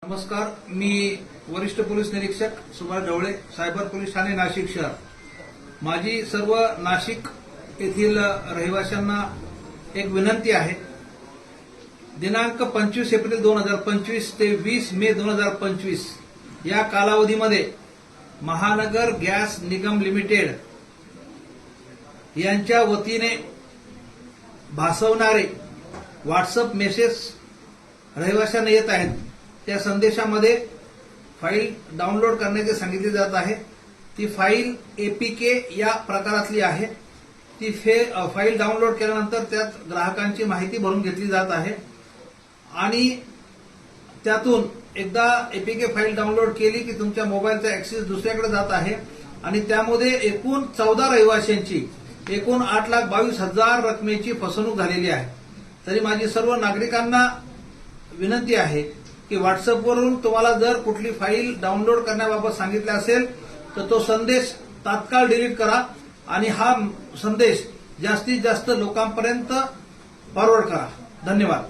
नमस्कार, मी वरिष्ठ पोलीस निरीक्षक सुभाष ढवळे, सायबर पोलीस ठाणे, नाशिक शहर. माझी सर्व नाशिक येथील रहिवाशांना एक विनंती आहे. दिनांक 25 एप्रिल 2025 ते 20 मे 2025 या कालावधीमध्ये महानगर गॅस निगम लिमिटेड यांच्या वतीने भासवणारे व्हॉट्सअप मेसेज रहिवाशांना येत आहेत. त्या संदेशामध्ये फाईल डाउनलोड करण्याचे सांगितले जात आहे. ती फाईल एपीके या प्रकारातली आहे. ती फाईल डाउनलोड केल्यानंतर त्यात ग्राहकांची माहिती भरून घेतली जात आहे आणि त्यातून एकदा एपीके फाईल डाउनलोड केली की तुमच्या मोबाईलचा ऍक्सेस दुसऱ्याकडे जात आहे आणि त्यामध्ये एकूण 14 रहिवाशांची एकूण 8,22,000 रकमेची फसवणूक झालेली आहे. तरी माझी सर्व नागरिकांना विनंती आहे की व्हॉट्सअपवरून तुम्हाला जर कुठली फाईल डाउनलोड करण्याबाबत सांगितले असेल तर तो संदेश तात्काळ डिलीट करा आणि हा संदेश जास्तीत जास्त लोकांपर्यंत फॉरवर्ड करा. धन्यवाद.